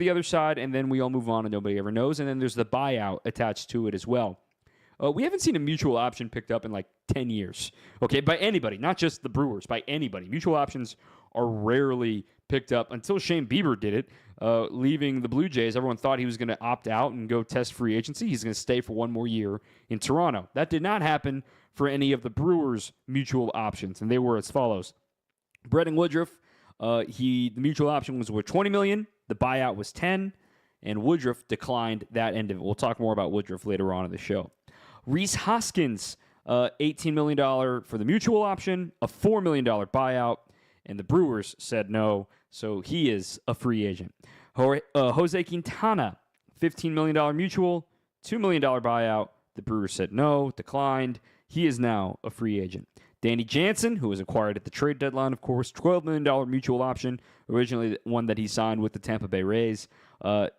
the other side, and then we all move on and nobody ever knows. And then there's the buyout attached to it as well. We haven't seen a mutual option picked up in like 10 years, okay, by anybody, not just the Brewers, by anybody. Mutual options are rarely picked up until Shane Bieber did it, leaving the Blue Jays. Everyone thought he was going to opt out and go test free agency. He's going to stay for one more year in Toronto. That did not happen for any of the Brewers' mutual options, and they were as follows. Brendan Woodruff, the mutual option was worth $20 million. The buyout was $10 million, and Woodruff declined that end of it. We'll talk more about Woodruff later on in the show. Rhys Hoskins, $18 million for the mutual option, a $4 million buyout, and the Brewers said no, so he is a free agent. Jose Quintana, $15 million mutual, $2 million buyout. The Brewers said no, declined. He is now a free agent. Danny Jansen, who was acquired at the trade deadline, of course, $12 million mutual option, originally one that he signed with the Tampa Bay Rays, $500,000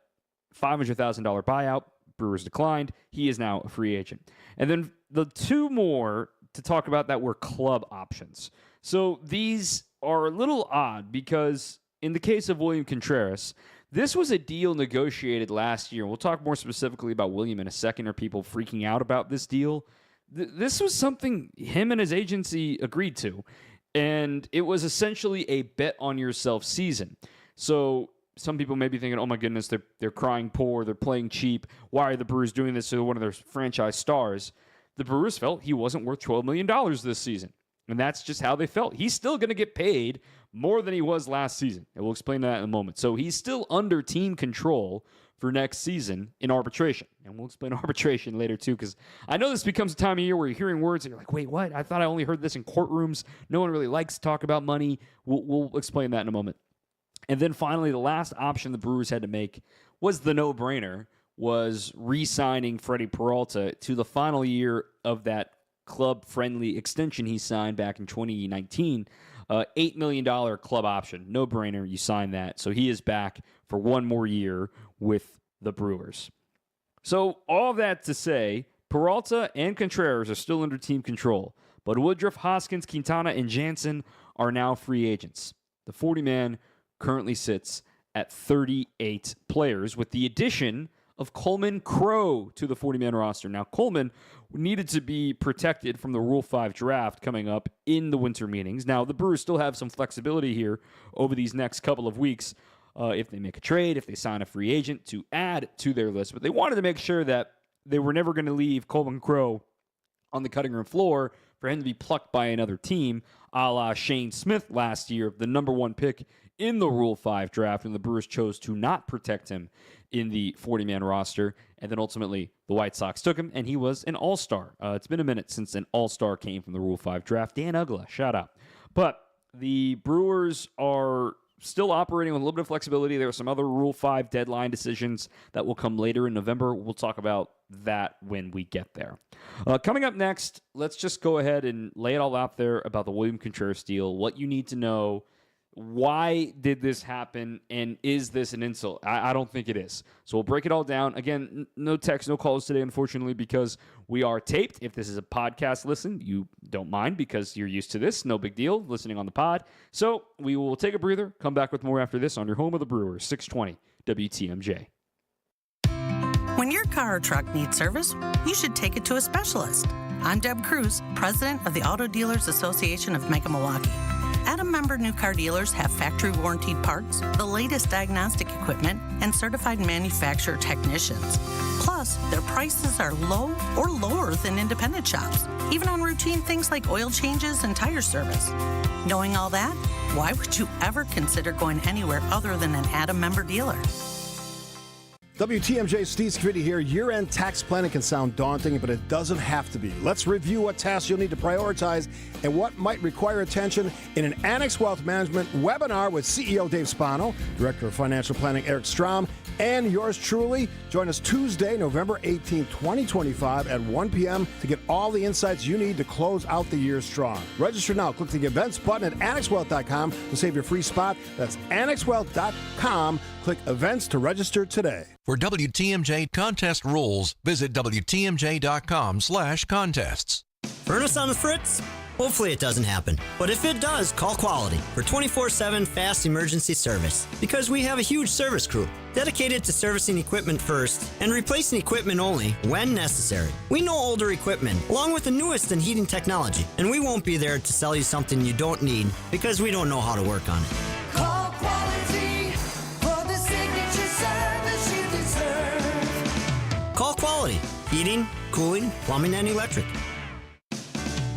buyout. Brewers declined. He is now a free agent. And then the two more to talk about that were club options. So these are a little odd because in the case of William Contreras, this was a deal negotiated last year. We'll talk more specifically about William in a second. Are people freaking out about this deal? This was something him and his agency agreed to, and it was essentially a bet on yourself season. So some people may be thinking, oh my goodness, they're crying poor, they're playing cheap. Why are the Brewers doing this to one of their franchise stars? The Brewers felt he wasn't worth $12 million this season. And that's just how they felt. He's still going to get paid more than he was last season. And we'll explain that in a moment. So he's still under team control for next season in arbitration. And we'll explain arbitration later too, because I know this becomes a time of year where you're hearing words and you're like, wait, what? I thought I only heard this in courtrooms. No one really likes to talk about money. We'll explain that in a moment. And then finally, the last option the Brewers had to make was the no-brainer, was re-signing Freddie Peralta to the final year of that club-friendly extension he signed back in 2019. $8 million club option. No-brainer. You sign that. So he is back for one more year with the Brewers. So all that to say, Peralta and Contreras are still under team control, but Woodruff, Hoskins, Quintana, and Jansen are now free agents. The 40-man currently sits at 38 players, with the addition of Coleman Crow to the 40-man roster. Now, Coleman needed to be protected from the Rule 5 draft coming up in the winter meetings. Now, the Brewers still have some flexibility here over these next couple of weeks if they make a trade, if they sign a free agent to add to their list. But they wanted to make sure that they were never going to leave Coleman Crow on the cutting room floor for him to be plucked by another team, a la Shane Smith last year, the number one pick in the Rule 5 draft, and the Brewers chose to not protect him in the 40-man roster, and then ultimately the White Sox took him, and he was an all-star. It's been a minute since an all-star came from the Rule 5 draft. Dan Ugla, shout out. But the Brewers are still operating with a little bit of flexibility. There are some other Rule 5 deadline decisions that will come later in November. We'll talk about that when we get there. Coming up next, let's just go ahead and lay it all out there about the William Contreras deal, what you need to know. Why did this happen, and is this an insult? I don't think it is. So we'll break it all down. Again, no text, no calls today, unfortunately, because we are taped. If this is a podcast listen, you don't mind because you're used to this. No big deal, listening on the pod. So we will take a breather, come back with more after this on your home of the Brewers, 620 WTMJ. When your car or truck needs service, you should take it to a specialist. I'm Deb Cruz, president of the Auto Dealers Association of Mega Milwaukee. Adam member new car dealers have factory warranted parts, the latest diagnostic equipment, and certified manufacturer technicians. Plus, their prices are low or lower than independent shops, even on routine things like oil changes and tire service. Knowing all that, why would you ever consider going anywhere other than an Adam member dealer? WTMJ Steve Scafidi here. Year-end tax planning can sound daunting, but it doesn't have to be. Let's review what tasks you'll need to prioritize and what might require attention in an Annex Wealth Management webinar with CEO Dave Spano, Director of Financial Planning Eric Strom, and yours truly. Join us Tuesday, November 18, 2025 at 1 p.m. to get all the insights you need to close out the year strong. Register now. Click the events button at annexwealth.com to save your free spot. That's annexwealth.com. Click events to register today. For WTMJ contest rules, visit WTMJ.com/contests. Burn us on the Fritz? Hopefully it doesn't happen. But if it does, call Quality for 24/7 fast emergency service. Because we have a huge service crew dedicated to servicing equipment first and replacing equipment only when necessary. We know older equipment, along with the newest in heating technology, and we won't be there to sell you something you don't need because we don't know how to work on it. Call Quality for the signature service you deserve. Call Quality. Heating, cooling, plumbing, and electric.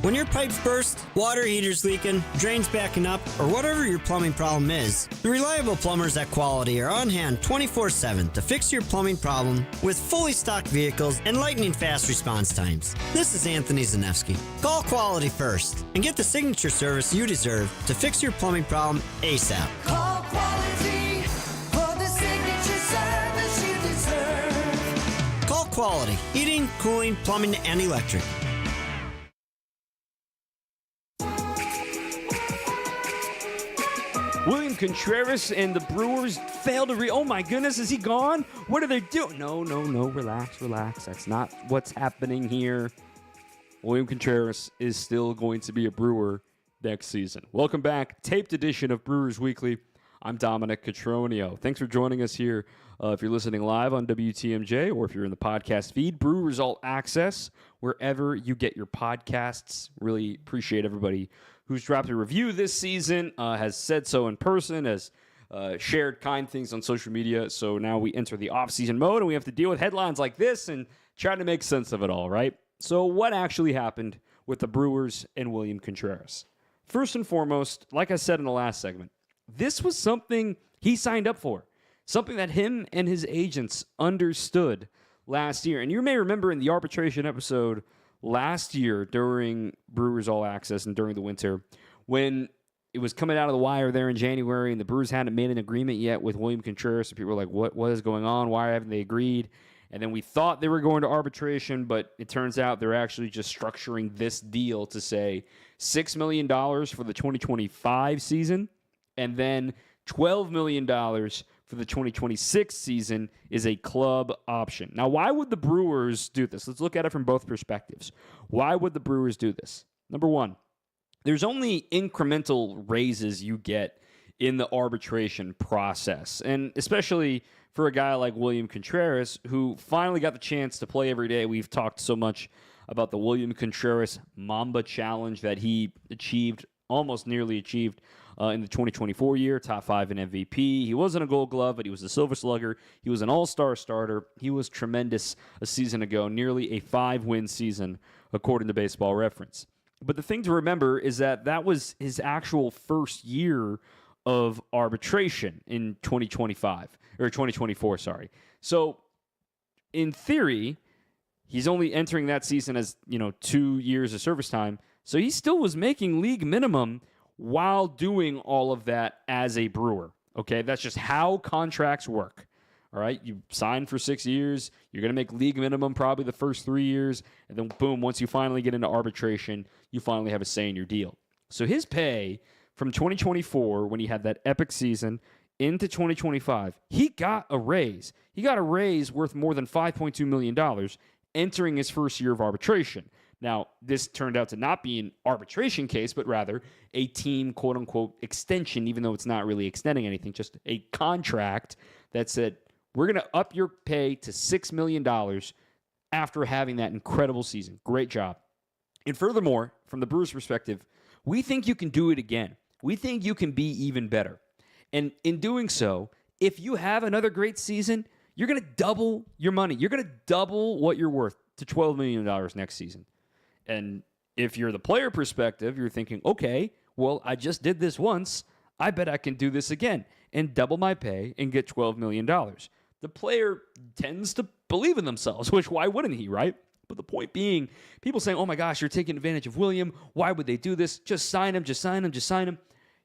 When your pipes burst, water heater's leaking, drains backing up, or whatever your plumbing problem is, the reliable plumbers at Quality are on hand 24/7 to fix your plumbing problem with fully stocked vehicles and lightning-fast response times. This is Anthony Zanevsky. Call Quality first and get the signature service you deserve to fix your plumbing problem ASAP. Call Quality for the signature service you deserve. Call Quality. Heating, cooling, plumbing, and electric. William Contreras and the Brewers failed to oh my goodness, is he gone? What are they doing? No, relax. That's not what's happening here. William Contreras is still going to be a Brewer next season. Welcome back. Taped edition of Brewers Weekly. I'm Dominic Cotroneo. Thanks for joining us here. If you're listening live on WTMJ or if you're in the podcast feed, Brewers All Access, wherever you get your podcasts. Really appreciate everybody who's dropped a review this season, has said so in person, has shared kind things on social media. So now we enter the off-season mode, and we have to deal with headlines like this and try to make sense of it all, right? So what actually happened with the Brewers and William Contreras? First and foremost, like I said in the last segment, this was something he signed up for, something that him and his agents understood last year. And you may remember in the arbitration episode last year during Brewers All Access and during the winter, when it was coming out of the wire there in January and the Brewers hadn't made an agreement yet with William Contreras, and people were like, what is going on? Why haven't they agreed? And then we thought they were going to arbitration, but it turns out they're actually just structuring this deal to say $6 million for the 2025 season, and then $12 million for the 2026 season is a club option. Now, why would the Brewers do this? Let's look at it from both perspectives. Why would the Brewers do this? Number one, there's only incremental raises you get in the arbitration process, and especially for a guy like William Contreras, who finally got the chance to play every day. We've talked so much about the William Contreras Mamba Challenge that he almost nearly achieved in the 2024 year, top 5 in MVP. He wasn't a Gold Glove, but he was a Silver Slugger. He was an all-star starter. He was tremendous a season ago, nearly a 5-win season, according to Baseball Reference. But the thing to remember is that that was his actual first year of arbitration in 2024, sorry. So, in theory, he's only entering that season as, 2 years of service time. So he still was making league minimum while doing all of that as a Brewer. Okay, that's just how contracts work. All right, you sign for 6 years, you're going to make league minimum probably the first 3 years, and then boom, once you finally get into arbitration, you finally have a say in your deal. So his pay from 2024, when he had that epic season, into 2025, he got a raise. He got a raise worth more than $5.2 million entering his first year of arbitration. Now, this turned out to not be an arbitration case, but rather a team, quote-unquote, extension, even though it's not really extending anything, just a contract that said, we're going to up your pay to $6 million after having that incredible season. Great job. And furthermore, from the Brewers' perspective, we think you can do it again. We think you can be even better. And in doing so, if you have another great season, you're going to double your money. You're going to double what you're worth to $12 million next season. And if you're the player perspective, you're thinking, okay, well, I just did this once. I bet I can do this again and double my pay and get $12 million. The player tends to believe in themselves, which why wouldn't he, right? But the point being, people saying, oh my gosh, you're taking advantage of William. Why would they do this? Just sign him, just sign him, just sign him.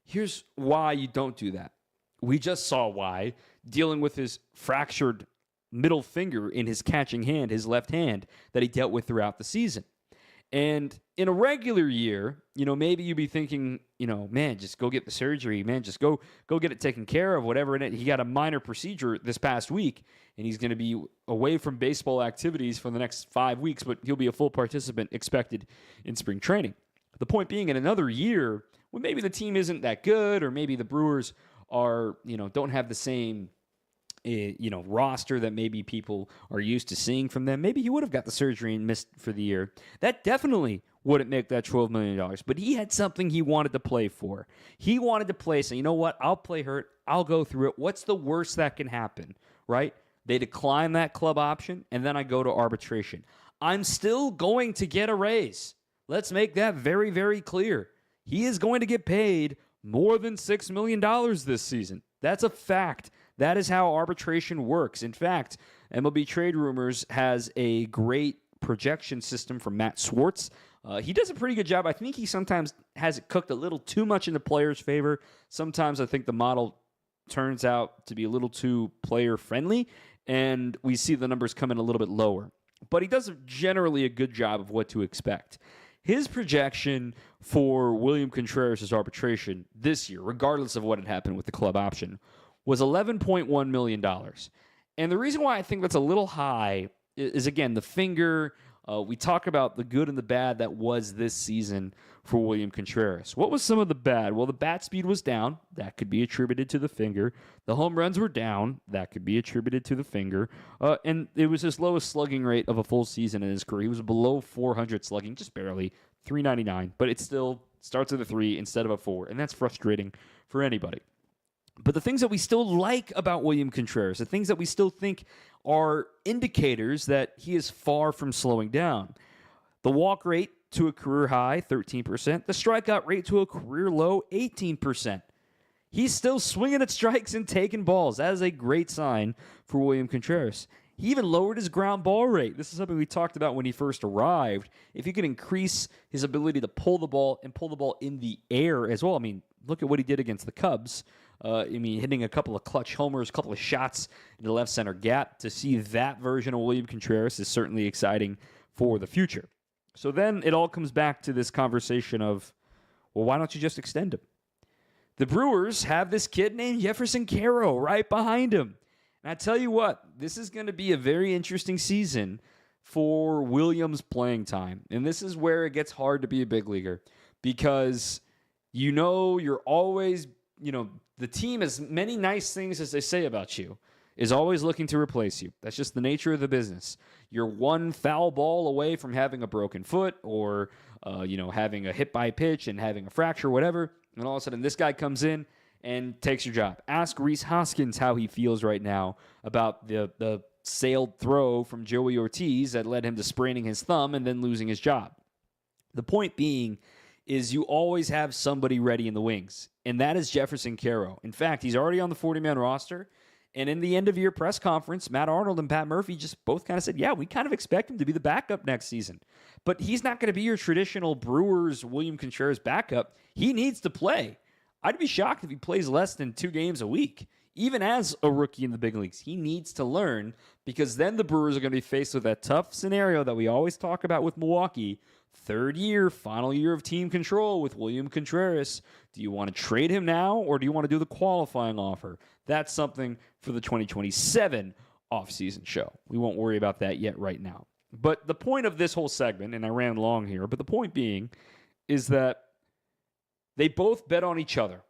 Here's why you don't do that. We just saw why, dealing with his fractured middle finger in his catching hand, his left hand, that he dealt with throughout the season. And in a regular year, maybe you'd be thinking, man, just go get the surgery, man, just go get it taken care of, whatever. And he got a minor procedure this past week, and he's going to be away from baseball activities for the next 5 weeks, but he'll be a full participant expected in spring training. The point being, in another year, when maybe the team isn't that good, or maybe the Brewers are, don't have the same, roster that maybe people are used to seeing from them, maybe he would have got the surgery and missed for the year. That definitely wouldn't make that $12 million. But he had something he wanted to play for. He wanted to play, so you know what? I'll play hurt. I'll go through it. What's the worst that can happen, right? They decline that club option, and then I go to arbitration. I'm still going to get a raise. Let's make that very, very clear. He is going to get paid more than $6 million this season. That's a fact. That is how arbitration works. In fact, MLB Trade Rumors has a great projection system from Matt Swartz. He does a pretty good job. I think he sometimes has it cooked a little too much in the player's favor. Sometimes I think the model turns out to be a little too player-friendly, and we see the numbers come in a little bit lower. But he does generally a good job of what to expect. His projection for William Contreras' arbitration this year, regardless of what had happened with the club option, was $11.1 million. And the reason why I think that's a little high is, again, the finger. We talk about the good and the bad that was this season for William Contreras. What was some of the bad? Well, the bat speed was down. That could be attributed to the finger. The home runs were down. That could be attributed to the finger. And it was his lowest slugging rate of a full season in his career. He was below 400 slugging, just barely, 399. But it still starts with a 3 instead of a 4, and that's frustrating for anybody. But the things that we still like about William Contreras, the things that we still think are indicators that he is far from slowing down. The walk rate to a career high, 13%. The strikeout rate to a career low, 18%. He's still swinging at strikes and taking balls. That is a great sign for William Contreras. He even lowered his ground ball rate. This is something we talked about when he first arrived. If he could increase his ability to pull the ball and pull the ball in the air as well. I mean, look at what he did against the Cubs. Hitting a couple of clutch homers, a couple of shots in the left center gap. To see that version of William Contreras is certainly exciting for the future. So then it all comes back to this conversation of, well, why don't you just extend him? The Brewers have this kid named Jefferson Caro right behind him. And I tell you what, this is going to be a very interesting season for Williams' playing time. And this is where it gets hard to be a big leaguer because you're always, the team, as many nice things as they say about you, is always looking to replace you. That's just the nature of the business. You're one foul ball away from having a broken foot or, having a hit by pitch and having a fracture, whatever. And all of a sudden, this guy comes in and takes your job. Ask Rhys Hoskins how he feels right now about the sailed throw from Joey Ortiz that led him to spraining his thumb and then losing his job. The point being is you always have somebody ready in the wings, and that is Jefferson Caro. In fact, he's already on the 40-man roster, and in the end-of-year press conference, Matt Arnold and Pat Murphy just both kind of said, yeah, we kind of expect him to be the backup next season. But he's not going to be your traditional Brewers William Contreras backup. He needs to play. I'd be shocked if he plays less than 2 games a week. Even as a rookie in the big leagues, he needs to learn because then the Brewers are going to be faced with that tough scenario that we always talk about with Milwaukee. Third year, final year of team control with William Contreras. Do you want to trade him now or do you want to do the qualifying offer? That's something for the 2027 offseason show. We won't worry about that yet right now. But the point of this whole segment, and I ran long here, but the point being is that they both bet on each other.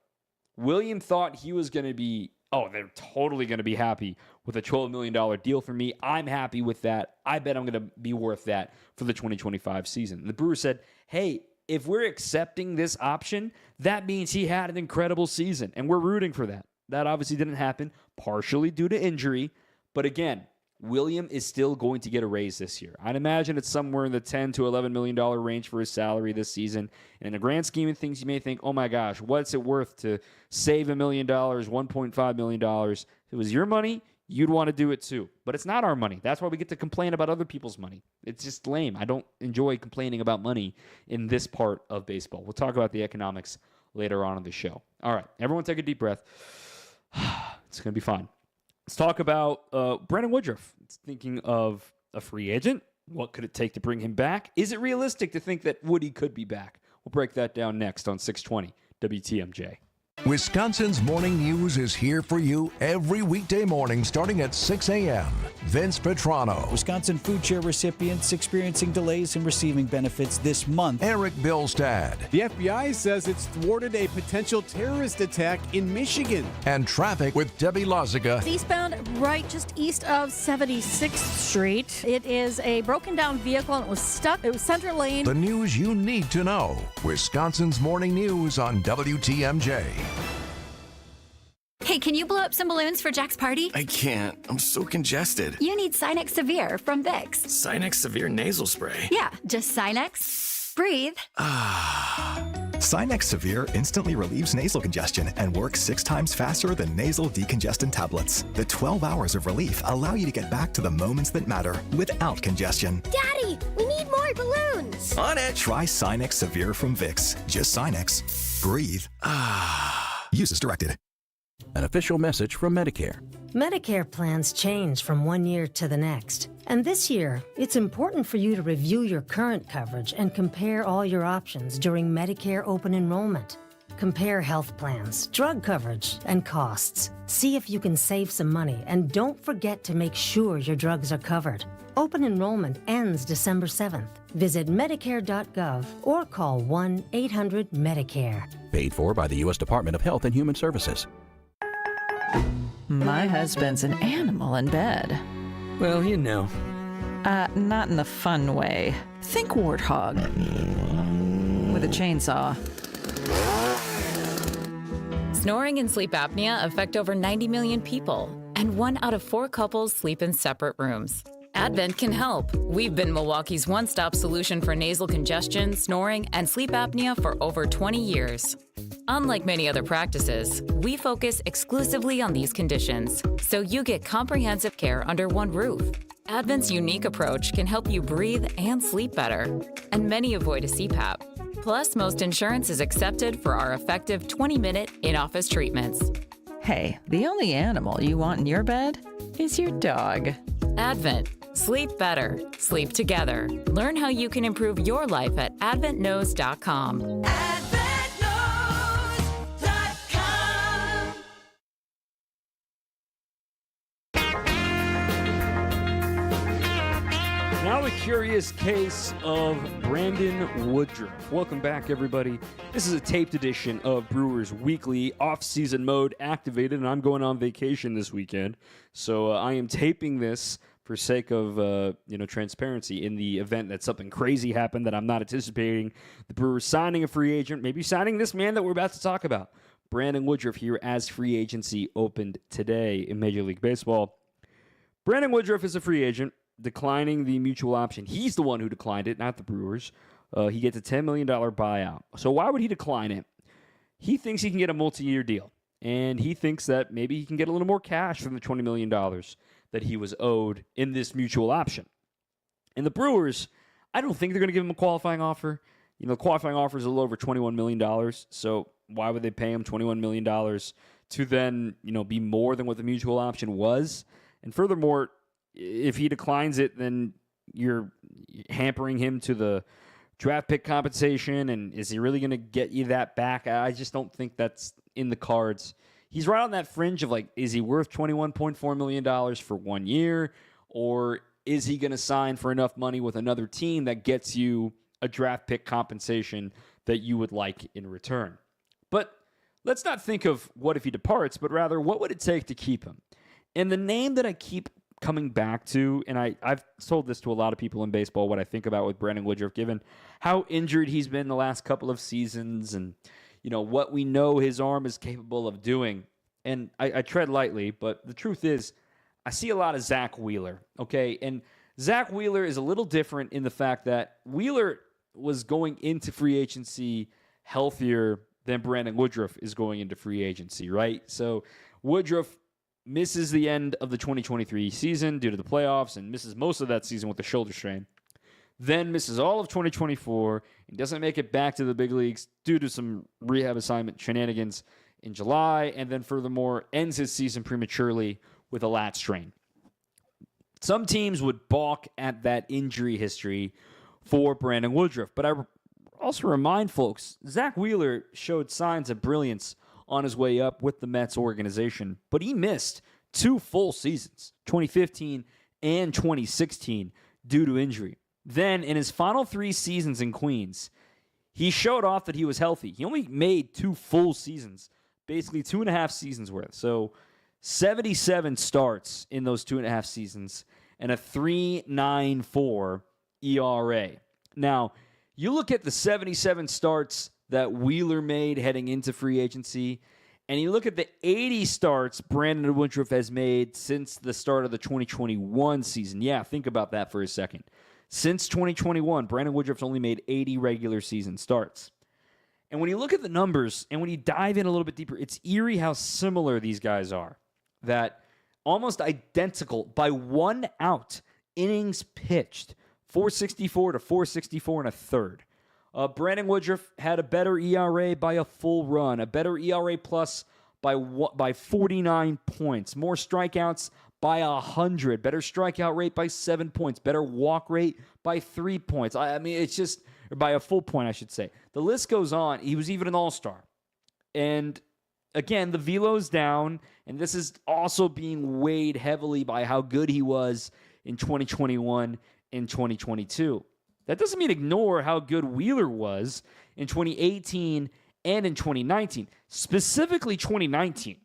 William thought he was going to be, they're totally going to be happy with a $12 million deal for me. I'm happy with that. I bet I'm going to be worth that for the 2025 season. And the Brewers said, hey, if we're accepting this option, that means he had an incredible season, and we're rooting for that. That obviously didn't happen, partially due to injury. But again, William is still going to get a raise this year. I'd imagine it's somewhere in the $10 to $11 million range for his salary this season. And in the grand scheme of things, you may think, oh my gosh, what's it worth to save $1 million, $1.5 million? If it was your money, you'd want to do it too. But it's not our money. That's why we get to complain about other people's money. It's just lame. I don't enjoy complaining about money in this part of baseball. We'll talk about the economics later on in the show. All right, everyone take a deep breath. It's going to be fine. Let's talk about Brandon Woodruff. It's thinking of a free agent. What could it take to bring him back? Is it realistic to think that Woody could be back? We'll break that down next on 620 WTMJ. Wisconsin's Morning News is here for you every weekday morning starting at 6 a.m. Vince Petrano, Wisconsin food share recipients experiencing delays in receiving benefits this month. Eric Bilstad, The FBI says it's thwarted a potential terrorist attack in Michigan. and traffic with Debbie Loziga. Eastbound, right just east of 76th Street. It is a broken down vehicle and it was stuck. It was center lane. The news you need to know. Wisconsin's Morning News on WTMJ. Hey, can you blow up some balloons for Jack's party? I can't. I'm so congested. You need Sinex Severe from Vicks. Sinex Severe Nasal Spray. Yeah, just Sinex. Breathe. Sinex Severe instantly relieves nasal congestion and works 6 times faster than nasal decongestant tablets. The 12 hours of relief allow you to get back to the moments that matter without congestion. Daddy, we need more balloons. On it. Try Sinex Severe from Vicks. Just Sinex. Breathe. Use as directed. An official message from Medicare. Medicare plans change from one year to the next. And this year, it's important for you to review your current coverage and compare all your options during Medicare open enrollment. Compare health plans, drug coverage, and costs. See if you can save some money, and don't forget to make sure your drugs are covered. Open enrollment ends December 7th. Visit Medicare.gov or call 1-800-MEDICARE. Paid for by the U.S. Department of Health and Human Services. My husband's an animal in bed. Well, you know. Not in the fun way. Think warthog. With a chainsaw. Snoring and sleep apnea affect over 90 million people, and 1 out of 4 couples sleep in separate rooms. Advent can help. We've been Milwaukee's one-stop solution for nasal congestion, snoring, and sleep apnea for over 20 years. Unlike many other practices, we focus exclusively on these conditions, so you get comprehensive care under one roof. Advent's unique approach can help you breathe and sleep better, and many avoid a CPAP. Plus, most insurance is accepted for our effective 20-minute in-office treatments. Hey, the only animal you want in your bed is your dog. Advent. Sleep better. Sleep together. Learn how you can improve your life at adventknows.com. Now the curious case of Brandon Woodruff. Welcome back, everybody. This is a taped edition of Brewers Weekly, off-season mode activated, and I'm going on vacation this weekend. So I am taping this for sake of transparency in the event that something crazy happened that I'm not anticipating. The Brewers signing a free agent, maybe signing this man that we're about to talk about. Brandon Woodruff here as free agency opened today in Major League Baseball. Brandon Woodruff is a free agent, declining the mutual option. He's the one who declined it, not the Brewers. He gets a $10 million buyout. So why would he decline it? He thinks he can get a multi-year deal, and he thinks that maybe he can get a little more cash from the $20 million that he was owed in this mutual option. And the Brewers, I don't think they're going to give him a qualifying offer. You know, the qualifying offer is a little over $21 million, so why would they pay him $21 million to then, be more than what the mutual option was? And furthermore, if he declines it, then you're hampering him to the draft pick compensation, and is he really going to get you that back? I just don't think that's in the cards. He's right on that fringe of, is he worth $21.4 million for 1 year, or is he going to sign for enough money with another team that gets you a draft pick compensation that you would like in return? But let's not think of what if he departs, but rather what would it take to keep him? And the name that I keep coming back to, and I've told this to a lot of people in baseball, what I think about with Brandon Woodruff, given how injured he's been the last couple of seasons and, what we know his arm is capable of doing. And I tread lightly, but the truth is, I see a lot of Zach Wheeler, okay? And Zach Wheeler is a little different in the fact that Wheeler was going into free agency healthier than Brandon Woodruff is going into free agency, right? So Woodruff misses the end of the 2023 season due to the playoffs and misses most of that season with the shoulder strain. Then misses all of 2024 and doesn't make it back to the big leagues due to some rehab assignment shenanigans in July, and then furthermore ends his season prematurely with a lat strain. Some teams would balk at that injury history for Brandon Woodruff, but I also remind folks, Zach Wheeler showed signs of brilliance on his way up with the Mets organization, but he missed 2 full seasons, 2015 and 2016 due to injury. Then, in his final 3 seasons in Queens, he showed off that he was healthy. He only made 2 full seasons, basically 2.5 seasons worth. So 77 starts in those 2.5 seasons and a 3.94 ERA. Now, you look at the 77 starts that Wheeler made heading into free agency, and you look at the 80 starts Brandon Woodruff has made since the start of the 2021 season. Yeah, think about that for a second. Since 2021, Brandon Woodruff's only made 80 regular season starts. And when you look at the numbers and when you dive in a little bit deeper, it's eerie how similar these guys are. That almost identical by 1 out, innings pitched, 464 to 464 and a third. Brandon Woodruff had a better ERA by a full run, a better ERA plus by 49 points, more strikeouts by 100, better strikeout rate by 7 points, better walk rate by 3 points. I mean, it's just, or by a full point, I should say. The list goes on. He was even an all-star. And again, the velo's down, and this is also being weighed heavily by how good he was in 2021 and 2022. That doesn't mean ignore how good Wheeler was in 2018 and in 2019. Specifically 2019,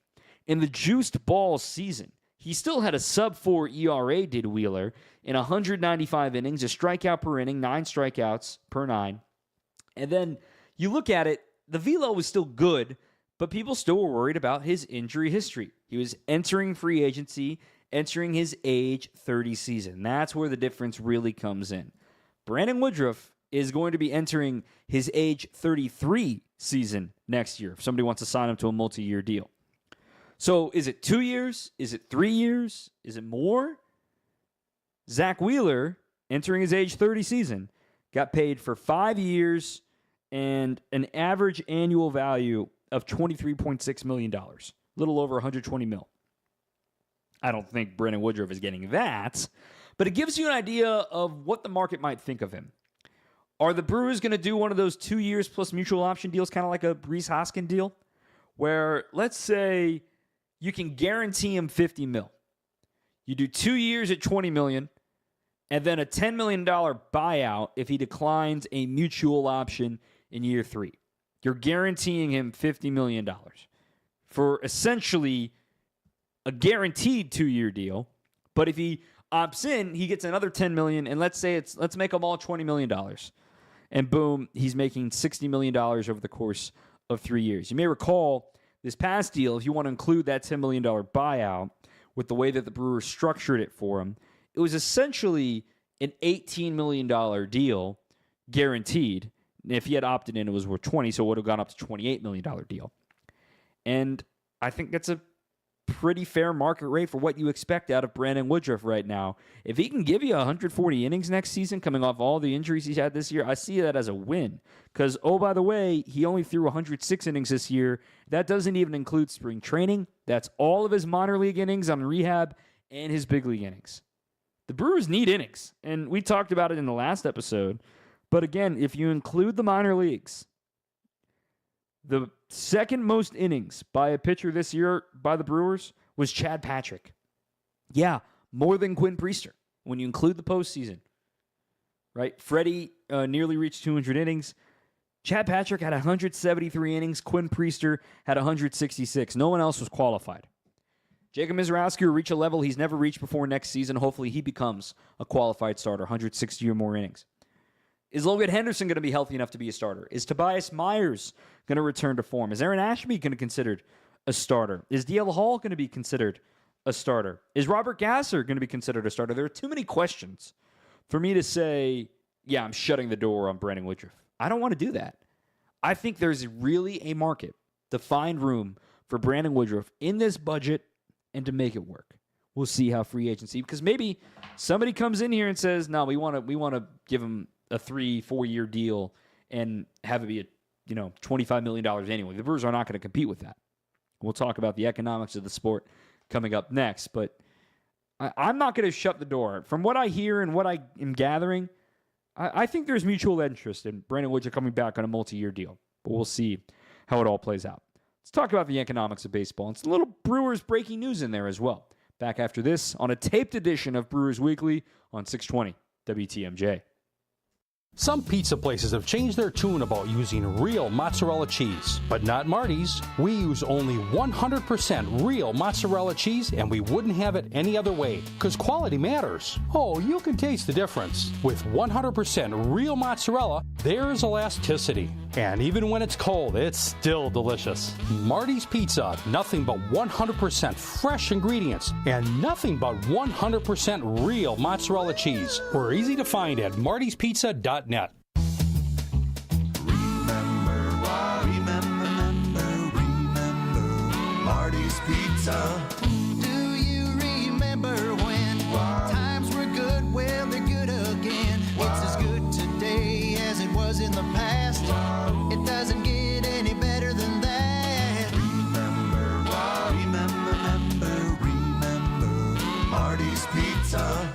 in the juiced ball season, he still had a sub-4 ERA, did Wheeler, in 195 innings, a strikeout per inning, 9 strikeouts per 9. And then you look at it, the velo was still good, but people still were worried about his injury history. He was entering free agency, entering his age 30 season. That's where the difference really comes in. Brandon Woodruff is going to be entering his age 33 season next year if somebody wants to sign him to a multi-year deal. So is it 2 years? Is it 3 years? Is it more? Zach Wheeler, entering his age 30 season, got paid for 5 years and an average annual value of $23.6 million, a little over $120 million. I don't think Brandon Woodruff is getting that, but it gives you an idea of what the market might think of him. Are the Brewers going to do one of those 2 years plus mutual option deals, kind of like a Rhys Hoskins deal, where let's say you can guarantee him $50 million. You do 2 years at $20 million, and then a $10 million buyout if he declines a mutual option in year 3. You're guaranteeing him $50 million for essentially a guaranteed 2-year deal. But if he opts in, he gets another $10 million, and let's make them all $20 million. And boom, he's making $60 million over the course of 3 years. You may recall this past deal, if you want to include that $10 million buyout with the way that the Brewers structured it for him, it was essentially an $18 million deal guaranteed. If he had opted in, it was worth $20, so it would have gone up to $28 million deal. And I think that's a pretty fair market rate for what you expect out of Brandon Woodruff right now. If he can give you 140 innings next season coming off all the injuries he's had this year, I see that as a win. Because, oh, by the way, he only threw 106 innings this year. That doesn't even include spring training. That's all of his minor league innings on rehab and his big league innings. The Brewers need innings, and we talked about it in the last episode. But again, if you include the minor leagues, the second most innings by a pitcher this year by the Brewers was Chad Patrick. Yeah, more than Quinn Priester when you include the postseason. Right? Freddie nearly reached 200 innings. Chad Patrick had 173 innings. Quinn Priester had 166. No one else was qualified. Jacob Mizrowski will reach a level he's never reached before next season. Hopefully he becomes a qualified starter, 160 or more innings. Is Logan Henderson going to be healthy enough to be a starter? Is Tobias Myers going to return to form? Is Aaron Ashby going to be considered a starter? Is DL Hall going to be considered a starter? Is Robert Gasser going to be considered a starter? There are too many questions for me to say, yeah, I'm shutting the door on Brandon Woodruff. I don't want to do that. I think there's really a market to find room for Brandon Woodruff in this budget and to make it work. We'll see how free agency, because maybe somebody comes in here and says, no, we want to give him a 3-4 year deal and have it be a $25 million annually. The Brewers are not going to compete with that. We'll talk about the economics of the sport coming up next, but I'm not going to shut the door. From what I hear and what I am gathering, I think there's mutual interest in Brandon Woodruff coming back on a multi-year deal, but we'll see how it all plays out. Let's talk about the economics of baseball. It's a little Brewers breaking news in there as well. Back after this on a taped edition of Brewers Weekly on 620 WTMJ. Some pizza places have changed their tune about using real mozzarella cheese, but not Marty's. We use only 100% real mozzarella cheese, and we wouldn't have it any other way, because quality matters. Oh, you can taste the difference. With 100% real mozzarella, there's elasticity. And even when it's cold, it's still delicious. Marty's Pizza, nothing but 100% fresh ingredients, and nothing but 100% real mozzarella cheese. We're easy to find at martyspizza.net. Marty's Pizza. Do you remember when times were good? Well, they're good again. It's as good today as it was in the past. It doesn't get any better than that. Remember, Marty's Pizza.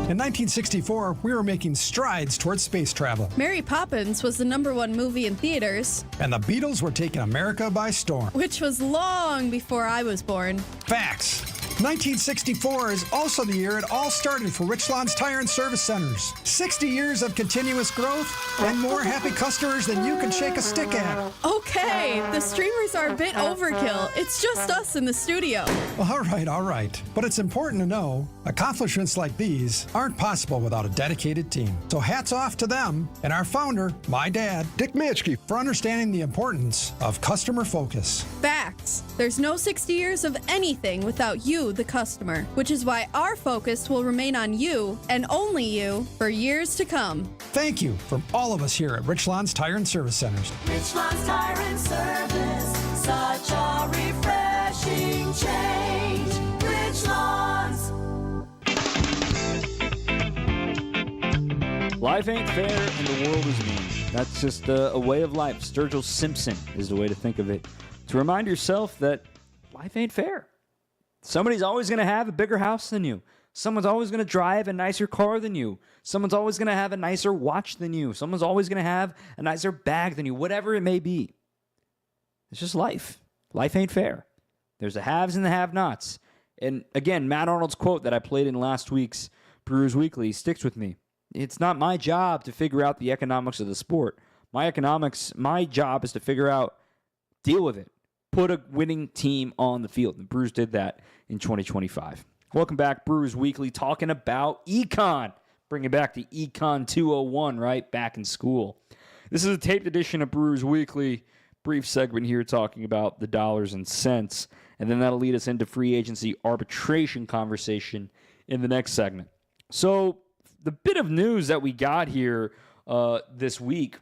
In 1964, we were making strides towards space travel, Mary Poppins was the #1 movie in theaters, and the Beatles were taking America by storm. which was long before I was born. Facts. 1964 is also the year it all started for Richland's Tire and Service Centers. 60 years of continuous growth and more happy customers than you can shake a stick at. Okay, the streamers are a bit overkill. It's just us in the studio. All right. But it's important to know accomplishments like these aren't possible without a dedicated team. So hats off to them and our founder, my dad, Dick Mitchke, for understanding the importance of customer focus. Facts. There's no 60 years of anything without you, the customer, which is why our focus will remain on you and only you for years to come. Thank you from all of us here at Richland's Tire and Service Centers. Richland's Tire and Service, such a refreshing change. Richland's. Life ain't fair and the world is mean. That's just a way of life. Sturgill Simpson is the way to think of it. To remind yourself that life ain't fair. Somebody's always going to have a bigger house than you. Someone's always going to drive a nicer car than you. Someone's always going to have a nicer watch than you. Someone's always going to have a nicer bag than you. Whatever it may be. It's just life. Life ain't fair. There's the haves and the have-nots. And again, Matt Arnold's quote that I played in last week's Brewers Weekly sticks with me. It's not my job to figure out the economics of the sport. My job is to figure out, deal with it. Put a winning team on the field. The Brewers did that in 2025. Welcome back, Brewers Weekly, talking about econ. Bringing back the Econ 201, right? Back in school. This is a taped edition of Brewers Weekly. Brief segment here talking about the dollars and cents. And then that'll lead us into free agency arbitration conversation in the next segment. So the bit of news that we got here this week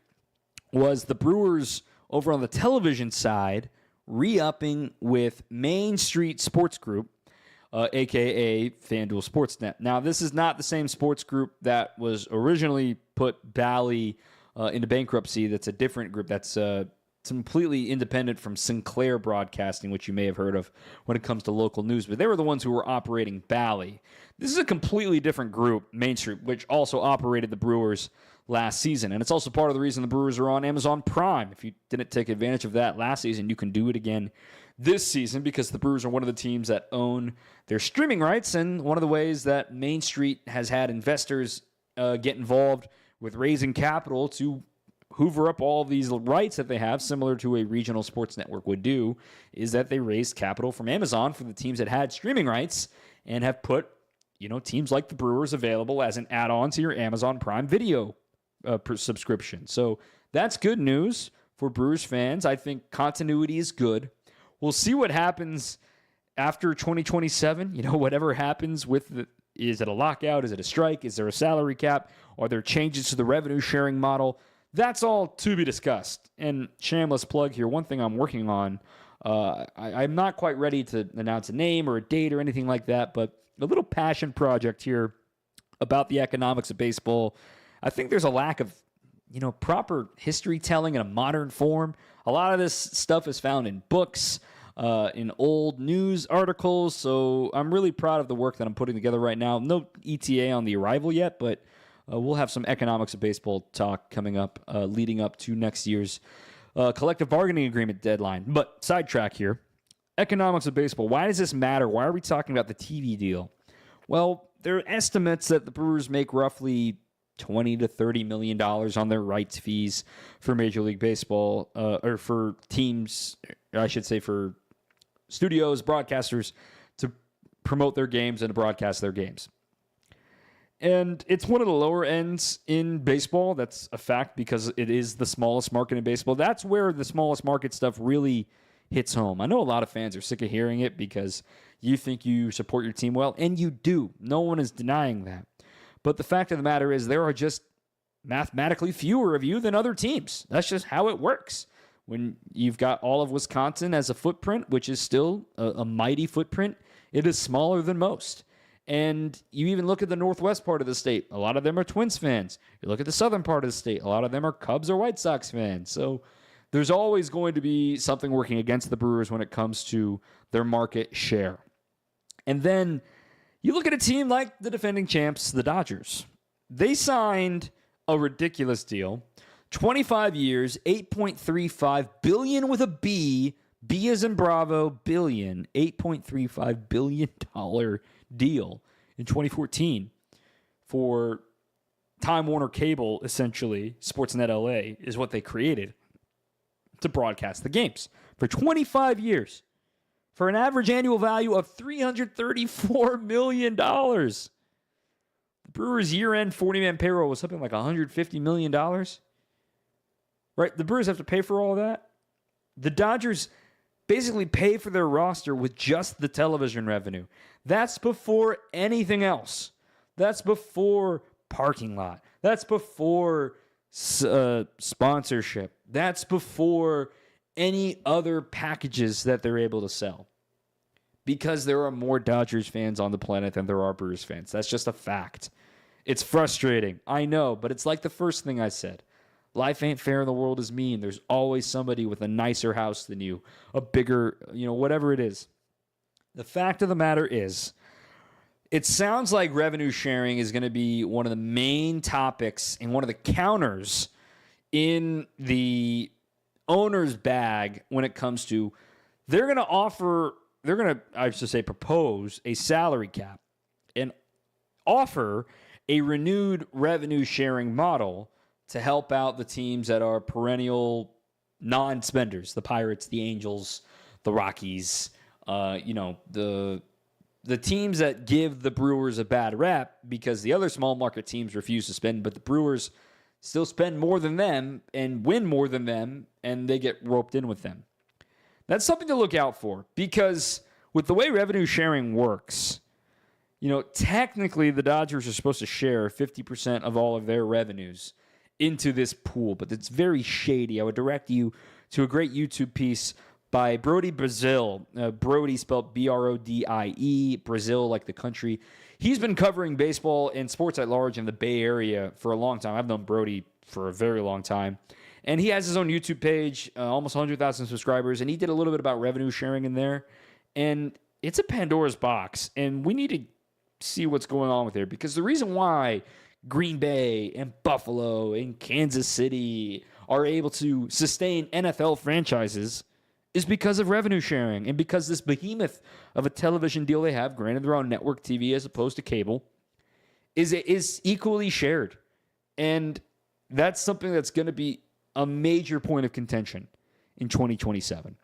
was the Brewers over on the television side re-upping with Main Street Sports Group, a.k.a. FanDuel Sportsnet. Now, this is not the same sports group that was originally put Bally into bankruptcy. That's a different group. That's completely independent from Sinclair Broadcasting, which you may have heard of when it comes to local news. But they were the ones who were operating Bally. This is a completely different group, Main Street, which also operated the Brewers last season. And it's also part of the reason the Brewers are on Amazon Prime. If you didn't take advantage of that last season, you can do it again this season because the Brewers are one of the teams that own their streaming rights. And one of the ways that Main Street has had investors get involved with raising capital to hoover up all these rights that they have, similar to a regional sports network would do, is that they raised capital from Amazon for the teams that had streaming rights and have put, teams like the Brewers available as an add-on to your Amazon Prime Video subscription. So that's good news for Brewers fans. I think continuity is good. We'll see what happens after 2027. Whatever happens with is it a lockout? Is it a strike? Is there a salary cap? Are there changes to the revenue sharing model? That's all to be discussed. And shameless plug here, one thing I'm working on, I'm not quite ready to announce a name or a date or anything like that, but a little passion project here about the economics of baseball. I think there's a lack of, proper history telling in a modern form. A lot of this stuff is found in books, in old news articles. So I'm really proud of the work that I'm putting together right now. No ETA on the arrival yet, but we'll have some economics of baseball talk coming up, leading up to next year's collective bargaining agreement deadline. But sidetrack here. Economics of baseball. Why does this matter? Why are we talking about the TV deal? Well, there are estimates that the Brewers make roughly $20 to $30 million on their rights fees for Major League Baseball, or for teams, I should say for studios, broadcasters, to promote their games and to broadcast their games. And it's one of the lower ends in baseball. That's a fact because it is the smallest market in baseball. That's where the smallest market stuff really hits home. I know a lot of fans are sick of hearing it because you think you support your team well, and you do. No one is denying that. But the fact of the matter is there are just mathematically fewer of you than other teams. That's just how it works. When you've got all of Wisconsin as a footprint, which is still a mighty footprint, it is smaller than most. And you even look at the northwest part of the state. A lot of them are Twins fans. You look at the southern part of the state. A lot of them are Cubs or White Sox fans. So there's always going to be something working against the Brewers when it comes to their market share. And then you look at a team like the defending champs, the Dodgers. They signed a ridiculous deal. 25 years, $8.35 billion with a B. B as in Bravo, billion. $8.35 billion deal in 2014 for Time Warner Cable, essentially. Sportsnet LA is what they created to broadcast the games for 25 years for an average annual value of $334 million. The Brewers' year-end 40-man payroll was something like $150 million. Right? The Brewers have to pay for all of that. The Dodgers basically pay for their roster with just the television revenue. That's before anything else. That's before parking lot. That's before sponsorship. That's before any other packages that they're able to sell. Because there are more Dodgers fans on the planet than there are Brewers fans. That's just a fact. It's frustrating. I know, but it's like the first thing I said. Life ain't fair and the world is mean. There's always somebody with a nicer house than you, a bigger, whatever it is. The fact of the matter is, it sounds like revenue sharing is going to be one of the main topics and one of the counters in the owner's bag when it comes to propose a salary cap and offer a renewed revenue sharing model to help out the teams that are perennial non-spenders, the Pirates, the Angels, the Rockies, the teams that give the Brewers a bad rap because the other small market teams refuse to spend, but the Brewers still spend more than them and win more than them, and they get roped in with them. That's something to look out for because with the way revenue sharing works, technically the Dodgers are supposed to share 50% of all of their revenues into this pool, but it's very shady. I would direct you to a great YouTube piece by Brody Brazil. Brody spelled Brodie, Brazil like the country. He's been covering baseball and sports at large in the Bay Area for a long time. I've known Brody for a very long time. And he has his own YouTube page, almost 100,000 subscribers, and he did a little bit about revenue sharing in there. And it's a Pandora's box, and we need to see what's going on with there because the reason why Green Bay and Buffalo and Kansas City are able to sustain NFL franchises is because of revenue sharing and because this behemoth of a television deal they have, granted they're on network TV as opposed to cable, is equally shared. And that's something that's going to be a major point of contention in 2027.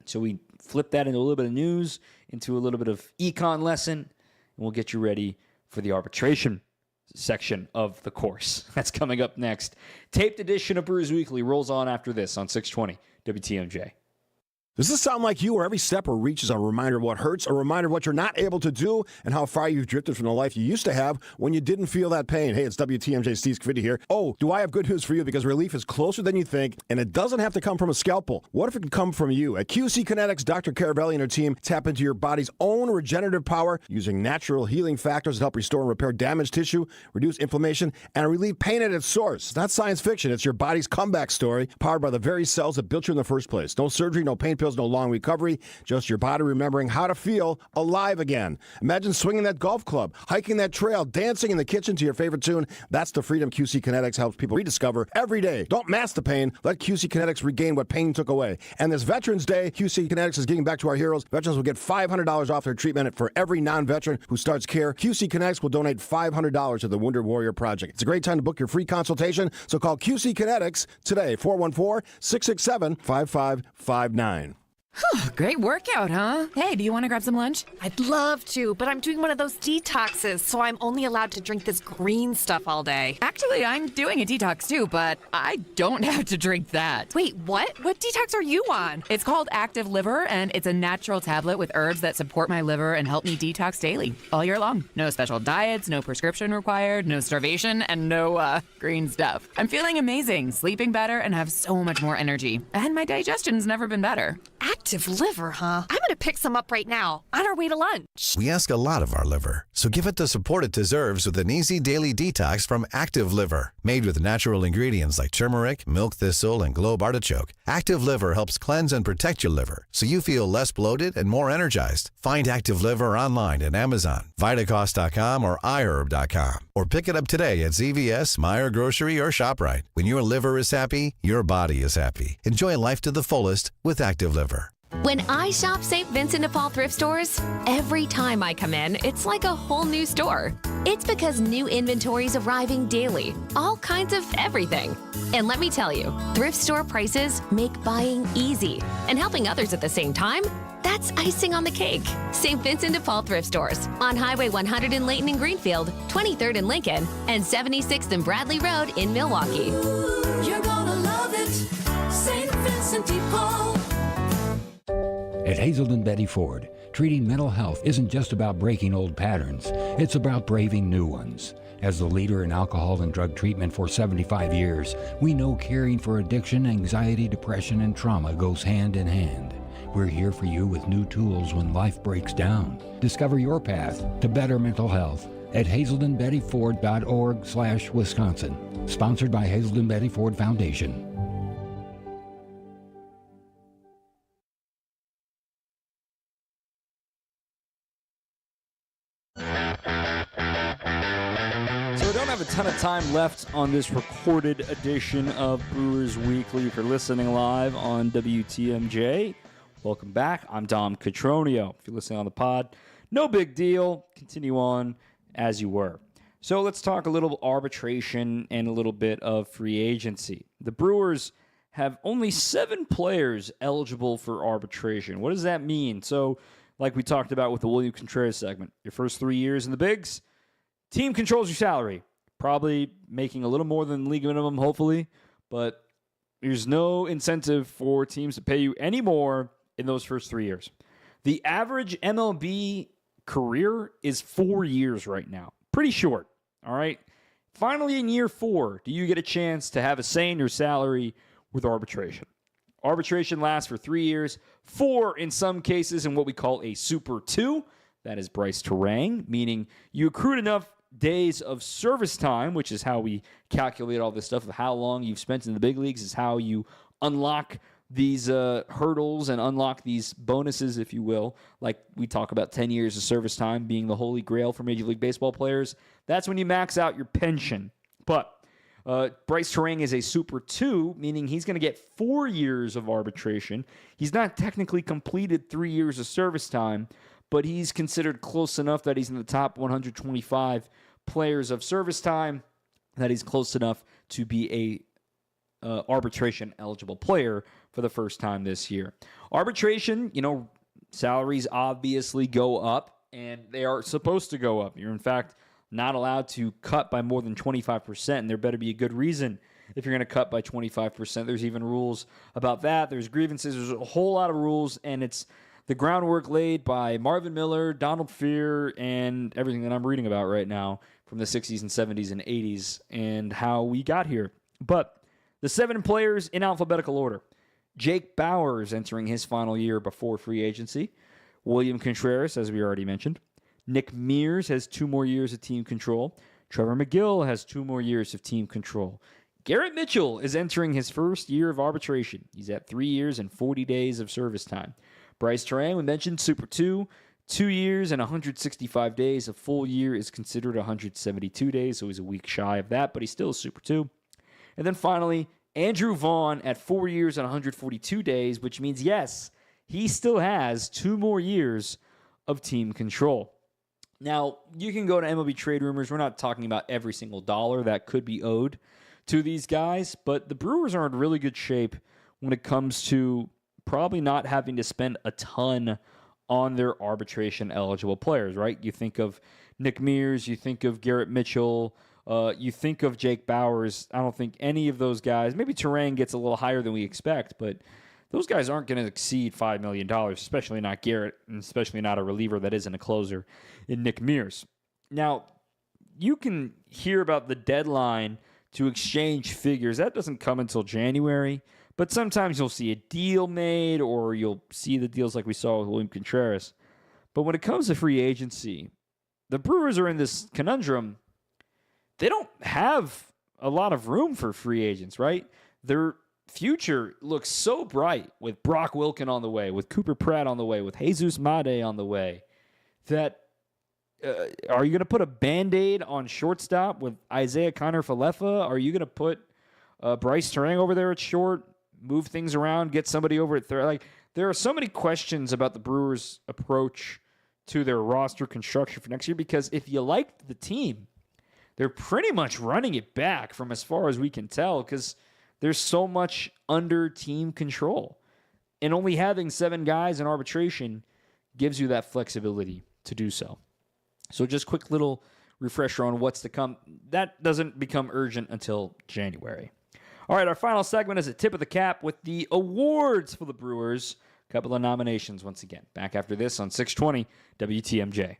So we flip that into a little bit of news, into a little bit of econ lesson, and we'll get you ready for the arbitration section of the course. That's coming up next. Taped edition of Brewers Weekly rolls on after this on 620 WTMJ. Does this sound like you, where every step or reach is a reminder of what hurts, a reminder of what you're not able to do, and how far you've drifted from the life you used to have when you didn't feel that pain? Hey, it's WTMJ Steve Scafidi here. Oh, do I have good news for you? Because relief is closer than you think, and it doesn't have to come from a scalpel. What if it can come from you? At QC Kinetics, Dr. Carabelli and her team tap into your body's own regenerative power using natural healing factors that help restore and repair damaged tissue, reduce inflammation, and relieve pain at its source. It's not science fiction. It's your body's comeback story, powered by the very cells that built you in the first place. No surgery, no pain pills, pills, no long recovery, just your body remembering how to feel alive again. Imagine swinging that golf club, hiking that trail, dancing in the kitchen to your favorite tune. That's the freedom QC Kinetics helps people rediscover every day. Don't mask the pain. Let QC Kinetics regain what pain took away. And this Veterans Day, QC Kinetics is giving back to our heroes. Veterans will get $500 off their treatment for every non-veteran who starts care. QC Kinetics will donate $500 to the Wounded Warrior Project. It's a great time to book your free consultation, so call QC Kinetics today, 414-667-5559. Great workout, huh? Hey, do you want to grab some lunch? I'd love to, but I'm doing one of those detoxes, so I'm only allowed to drink this green stuff all day. Actually, I'm doing a detox too, but I don't have to drink that. Wait, what? What detox are you on? It's called Active Liver, and it's a natural tablet with herbs that support my liver and help me detox daily, all year long. No special diets, no prescription required, no starvation, and no, green stuff. I'm feeling amazing, sleeping better, and have so much more energy. And my digestion's never been better. Active Liver, huh? I'm gonna pick some up right now, on our way to lunch. We ask a lot of our liver, so give it the support it deserves with an easy daily detox from Active Liver. Made with natural ingredients like turmeric, milk thistle, and globe artichoke, Active Liver helps cleanse and protect your liver so you feel less bloated and more energized. Find Active Liver online at Amazon, Vitacost.com, or iHerb.com. Or pick it up today at CVS, Meijer Grocery, or ShopRite. When your liver is happy, your body is happy. Enjoy life to the fullest with Active Liver. When I shop St. Vincent de Paul thrift stores, every time I come in, it's like a whole new store. It's because new inventory's arriving daily, all kinds of everything. And let me tell you, thrift store prices make buying easy. And helping others at the same time, that's icing on the cake. St. Vincent de Paul thrift stores on Highway 100 in Layton and Greenfield, 23rd in Lincoln, and 76th and Bradley Road in Milwaukee. You're gonna love it, St. Vincent de Paul. At Hazelden Betty Ford, treating mental health isn't just about breaking old patterns, it's about braving new ones. As the leader in alcohol and drug treatment for 75 years, we know caring for addiction, anxiety, depression, and trauma goes hand in hand. We're here for you with new tools when life breaks down. Discover your path to better mental health at hazeldenbettyford.org/Wisconsin. Sponsored by Hazelden Betty Ford Foundation. A ton of time left on this recorded edition of Brewers Weekly. If you're listening live on WTMJ, welcome back. I'm Dom Cotroneo. If you're listening on the pod, no big deal. Continue on as you were. So let's talk a little arbitration and a little bit of free agency. The Brewers have only 7 players eligible for arbitration. What does that mean? So, like we talked about with the William Contreras segment, your first 3 years in the bigs, team controls your salary. Probably making a little more than league minimum, hopefully, but there's no incentive for teams to pay you any more in those first 3 years. The average MLB career is 4 years right now. Pretty short, all right? Finally, in year 4, do you get a chance to have a say in your salary with arbitration? Arbitration lasts for 3 years, 4 in some cases in what we call a Super 2. That is Bryce Terang, meaning you accrued enough days of service time, which is how we calculate all this stuff of how long you've spent in the big leagues, is how you unlock these hurdles and unlock these bonuses, if you will. Like we talk about 10 years of service time being the holy grail for Major League Baseball players. That's when you max out your pension. But Bryce Terang is a Super 2, meaning he's going to get 4 years of arbitration. He's not technically completed 3 years of service time, but he's considered close enough that he's in the top 125 players of service time, that he's close enough to be a arbitration eligible player for the first time this year. Arbitration, salaries obviously go up, and they are supposed to go up. You're, in fact, not allowed to cut by more than 25%, and there better be a good reason if you're going to cut by 25%. There's even rules about that. There's grievances. There's a whole lot of rules, and it's the groundwork laid by Marvin Miller, Donald Fear, and everything that I'm reading about right now from the 60s and 70s and 80s and how we got here. But the 7 players in alphabetical order. Jake Bauers entering his final year before free agency. William Contreras, as we already mentioned. Nick Mears has 2 more years of team control. Trevor McGill has 2 more years of team control. Garrett Mitchell is entering his first year of arbitration. He's at 3 years and 40 days of service time. Bryce Terang, we mentioned, Super 2, 2 years and 165 days. A full year is considered 172 days, so he's a week shy of that, but he's still a Super 2. And then finally, Andrew Vaughn at 4 years and 142 days, which means, yes, he still has 2 more years of team control. Now, you can go to MLB Trade Rumors. We're not talking about every single dollar that could be owed to these guys, but the Brewers are in really good shape when it comes to probably not having to spend a ton on their arbitration-eligible players, right? You think of Nick Mears, you think of Garrett Mitchell, you think of Jake Bauers. I don't think any of those guys, maybe Terang gets a little higher than we expect, but those guys aren't going to exceed $5 million, especially not Garrett, and especially not a reliever that isn't a closer in Nick Mears. Now, you can hear about the deadline to exchange figures. That doesn't come until January, but sometimes you'll see a deal made or you'll see the deals like we saw with William Contreras. But when it comes to free agency, the Brewers are in this conundrum. They don't have a lot of room for free agents, right? Their future looks so bright with Brock Wilken on the way, with Cooper Pratt on the way, with Jesus Made on the way, that are you going to put a Band-Aid on shortstop with Isaiah Kiner-Falefa? Are you going to put Bryce Terang over there at short, move things around, get somebody over at third? Like, there are so many questions about the Brewers' approach to their roster construction for next year, because if you liked the team, they're pretty much running it back from as far as we can tell, because there's so much under team control. And only having 7 guys in arbitration gives you that flexibility to do so. So just quick little refresher on what's to come. That doesn't become urgent until January. All right, our final segment is a tip of the cap with the awards for the Brewers. A couple of nominations once again. Back after this on 620 WTMJ.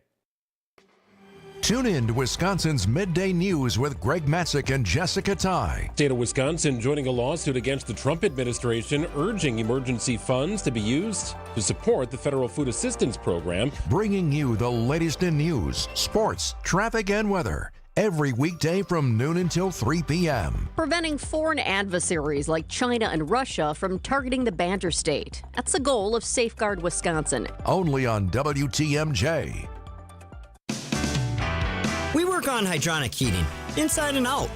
Tune in to Wisconsin's Midday News with Greg Matzik and Jessica Ty. State of Wisconsin joining a lawsuit against the Trump administration urging emergency funds to be used to support the federal food assistance program. Bringing you the latest in news, sports, traffic, and weather every weekday from noon until 3 p.m. Preventing foreign adversaries like China and Russia from targeting the Banter State. That's the goal of Safeguard Wisconsin. Only on WTMJ. We work on hydronic heating, inside and out.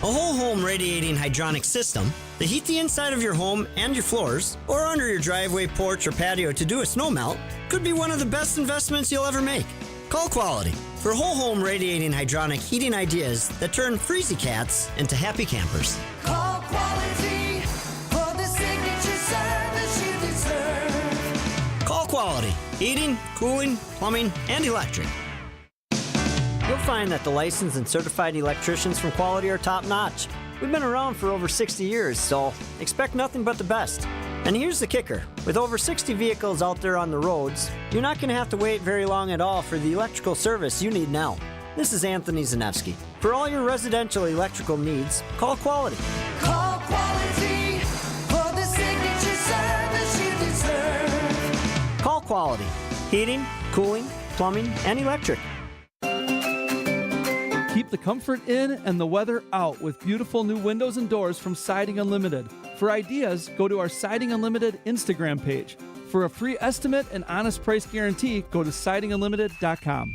A whole home radiating hydronic system to heat the inside of your home and your floors, or under your driveway, porch, or patio to do a snow melt, could be one of the best investments you'll ever make. Call Quality for whole home radiating hydronic heating ideas that turn freezy cats into happy campers. Call Quality for the signature service you deserve. Call Quality. Heating, cooling, plumbing, and electric. You'll find that the licensed and certified electricians from Quality are top-notch. We've been around for over 60 years, so expect nothing but the best. And here's the kicker. With over 60 vehicles out there on the roads, you're not going to have to wait very long at all for the electrical service you need now. This is Anthony Zanevsky. For all your residential electrical needs, call Quality. Call Quality for the signature service you deserve. Call Quality. Heating, cooling, plumbing, and electric. Keep the comfort in and the weather out with beautiful new windows and doors from Siding Unlimited. For ideas, go to our Siding Unlimited Instagram page. For a free estimate and honest price guarantee, go to sidingunlimited.com.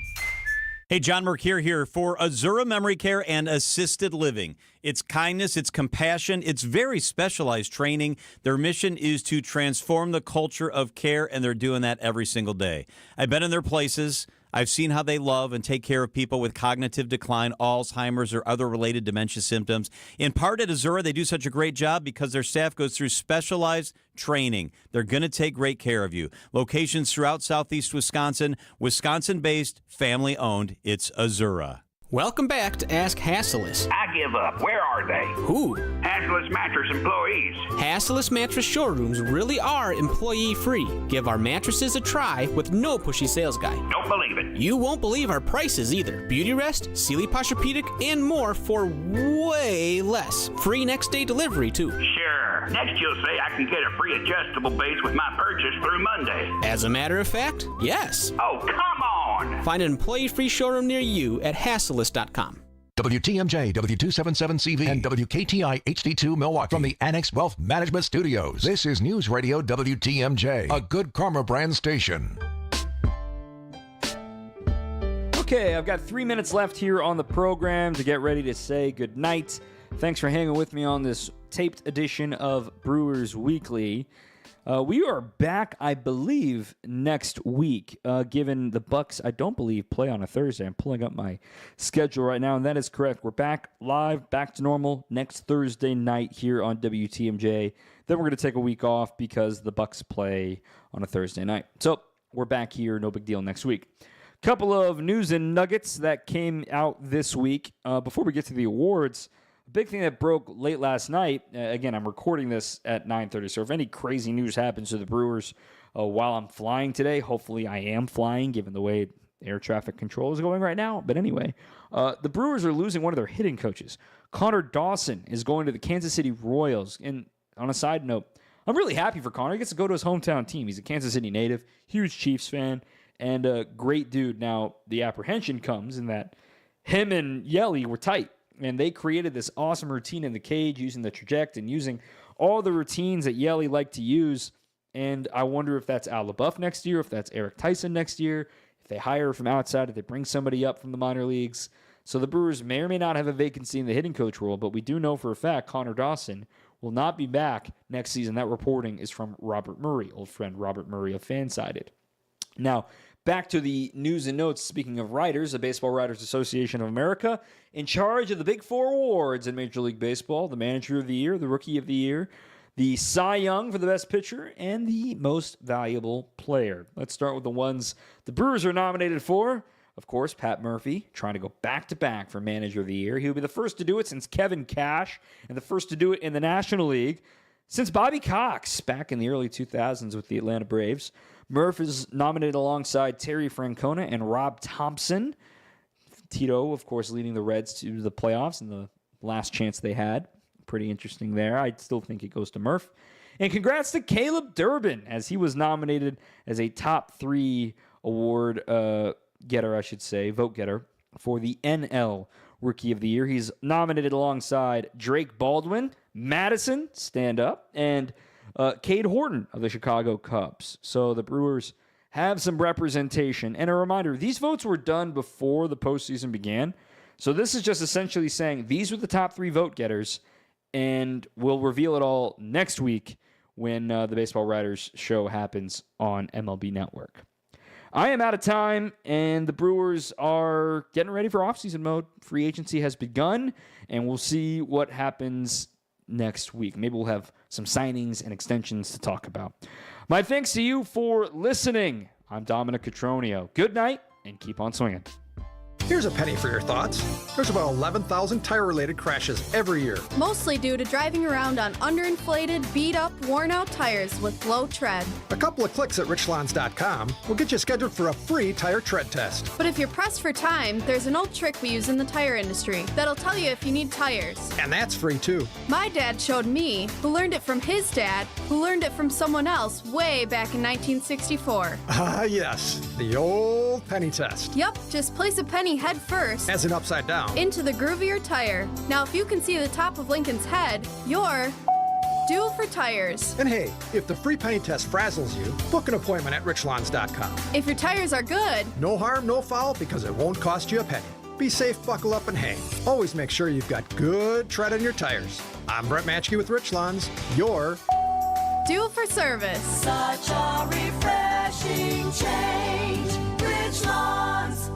Hey, John Mercure here for Azura Memory Care and Assisted Living. It's kindness, it's compassion, it's very specialized training. Their mission is to transform the culture of care, and they're doing that every single day. I've been in their places. I've seen how they love and take care of people with cognitive decline, Alzheimer's, or other related dementia symptoms. In part at Azura, they do such a great job because their staff goes through specialized training. They're going to take great care of you. Locations throughout southeast Wisconsin, Wisconsin-based, family-owned. It's Azura. Welcome back to Ask Hasselus. I give up. Where are they? Who? Hasselus Mattress employees. Hasselus Mattress showrooms really are employee-free. Give our mattresses a try with no pushy sales guy. Don't believe it. You won't believe our prices either. Beauty Rest, Sealy Posturepedic, and more for way less. Free next-day delivery, too. Sure. Next you'll say I can get a free adjustable base with my purchase through Monday. As a matter of fact, yes. Oh, come on. Find an employee-free showroom near you at Hasselus.com. WTMJ, W277CV, and WKTI HD2 Milwaukee. From the Annex Wealth Management Studios, this is News Radio WTMJ, a Good Karma brand station. Okay, I've got 3 minutes left here on the program to get ready to say goodnight. Thanks for hanging with me on this taped edition of Brewers Weekly. We are back, I believe, next week, given the Bucks, I don't believe, play on a Thursday. I'm pulling up my schedule right now, and that is correct. We're back live, back to normal next Thursday night here on WTMJ. Then we're going to take a week off because the Bucks play on a Thursday night. So we're back here, no big deal, next week. Couple of news and nuggets that came out this week. Before we get to the awards, a big thing that broke late last night, again, I'm recording this at 9:30, so if any crazy news happens to the Brewers while I'm flying today, hopefully I am flying given the way air traffic control is going right now. But anyway, the Brewers are losing one of their hitting coaches. Connor Dawson is going to the Kansas City Royals. And on a side note, I'm really happy for Connor. He gets to go to his hometown team. He's a Kansas City native, huge Chiefs fan, and a great dude. Now, the apprehension comes in that him and Yelly were tight. And they created this awesome routine in the cage using the traject and using all the routines that Yelly liked to use. And I wonder if that's Al LaBeouf next year, if that's Eric Tyson next year, if they hire from outside, if they bring somebody up from the minor leagues. So the Brewers may or may not have a vacancy in the hitting coach role, but we do know for a fact Connor Dawson will not be back next season. That reporting is from Robert Murray, old friend Robert Murray of Fansided. Now, back to the news and notes. Speaking of writers, the Baseball Writers Association of America, in charge of the Big Four awards in Major League Baseball, the Manager of the Year, the Rookie of the Year, the Cy Young for the Best Pitcher, and the Most Valuable Player. Let's start with the ones the Brewers are nominated for. Of course, Pat Murphy, trying to go back-to-back for Manager of the Year. He will be the first to do it since Kevin Cash, and the first to do it in the National League since Bobby Cox back in the early 2000s with the Atlanta Braves. Murph is nominated alongside Terry Francona and Rob Thompson. Tito, of course, leading the Reds to the playoffs in the last chance they had. Pretty interesting there. I still think it goes to Murph. And congrats to Caleb Durbin, as he was nominated as a top 3 award getter, I should say, vote getter, for the NL Rookie of the Year. He's nominated alongside Drake Baldwin, Madison, stand up, and Cade Horton of the Chicago Cubs. So the Brewers have some representation. And a reminder, these votes were done before the postseason began. So this is just essentially saying these were the top 3 vote getters, and we'll reveal it all next week when the Baseball Writers show happens on MLB Network. I am out of time, and the Brewers are getting ready for offseason mode. Free agency has begun, and we'll see what happens next week. Maybe we'll have some signings and extensions to talk about. My thanks to you for listening. I'm Dominic Cotroneo. Good night, and keep on swinging. Here's a penny for your thoughts. There's about 11,000 tire-related crashes every year. Mostly due to driving around on underinflated, beat-up, worn-out tires with low tread. A couple of clicks at richlawns.com will get you scheduled for a free tire tread test. But if you're pressed for time, there's an old trick we use in the tire industry that'll tell you if you need tires. And that's free, too. My dad showed me, who learned it from his dad, who learned it from someone else way back in 1964. Ah, yes. The old penny test. Yup, just place a penny head first as an upside down into the groove of your tire. Now, if you can see the top of Lincoln's head, you're due for tires. And hey, if the free penny test frazzles you, book an appointment at richlawns.com. If your tires are good, no harm, no foul, because it won't cost you a penny. Be safe, buckle up, and hang. Always make sure you've got good tread on your tires. I'm Brett Matchke with Rich Lawns. You're due for service. Such a refreshing change. Rich Lawns.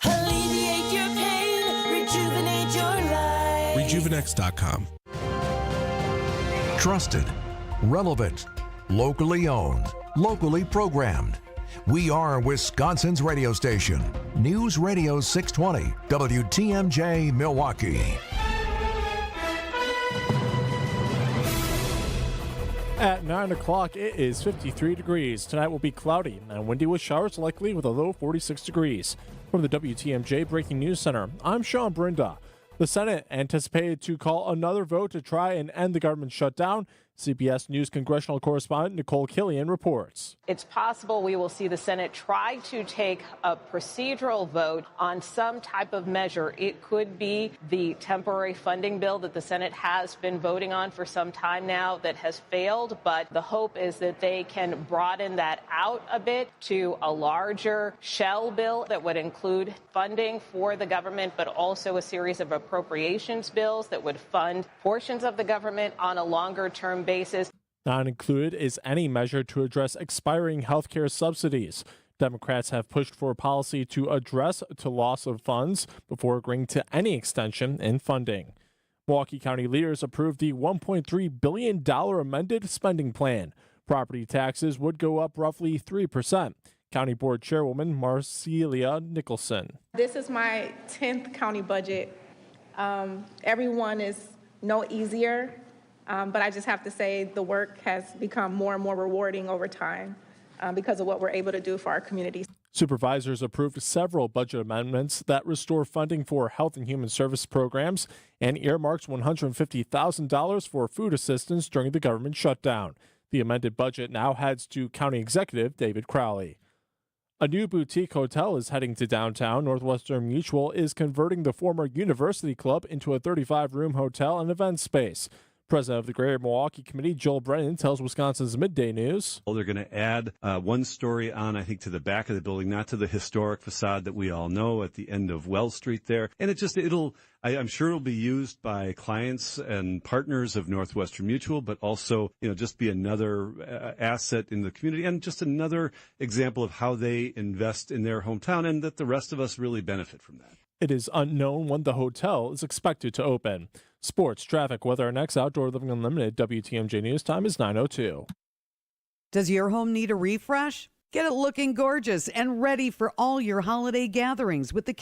Alleviate your pain, rejuvenate your life. Rejuvenex.com. Trusted, relevant, locally owned, locally programmed. We are Wisconsin's radio station. News Radio 620, WTMJ Milwaukee. At 9 o'clock, it is 53 degrees. Tonight will be cloudy and windy with showers likely with a low 46 degrees. From the WTMJ Breaking News Center, I'm Sean Brinda. The Senate anticipated to call another vote to try and end the government shutdown CBS News congressional correspondent Nicole Killian reports. It's possible we will see the Senate try to take a procedural vote on some type of measure. It could be the temporary funding bill that the Senate has been voting on for some time now that has failed, but the hope is that they can broaden that out a bit to a larger shell bill that would include funding for the government, but also a series of appropriations bills that would fund portions of the government on a longer-term basis. Not included is any measure to address expiring health care subsidies. Democrats have pushed for a policy to address the loss of funds before agreeing to any extension in funding. Milwaukee County leaders approved the $1.3 billion amended spending plan. Property taxes would go up roughly 3%. County Board Chairwoman Marcelia Nicholson. This is my 10th county budget. Everyone is no easier. But I just have to say the work has become more and more rewarding over time because of what we're able to do for our communities. Supervisors approved several budget amendments that restore funding for health and human service programs and earmarks $150,000 for food assistance during the government shutdown. The amended budget now heads to County Executive David Crowley. A new boutique hotel is heading to downtown. Northwestern Mutual is converting the former University Club into a 35-room hotel and event space. President of the Greater Milwaukee Committee, Joel Brennan, tells Wisconsin's Midday News. Well, they're going to add one story on, I think, to the back of the building, not to the historic facade that we all know at the end of Wells Street there. And I'm sure it'll be used by clients and partners of Northwestern Mutual, but also, just be another asset in the community and just another example of how they invest in their hometown and that the rest of us really benefit from that. It is unknown when the hotel is expected to open. Sports, traffic, weather, and next Outdoor Living Unlimited. WTMJ News time is 9:02. Does your home need a refresh? Get it looking gorgeous and ready for all your holiday gatherings with the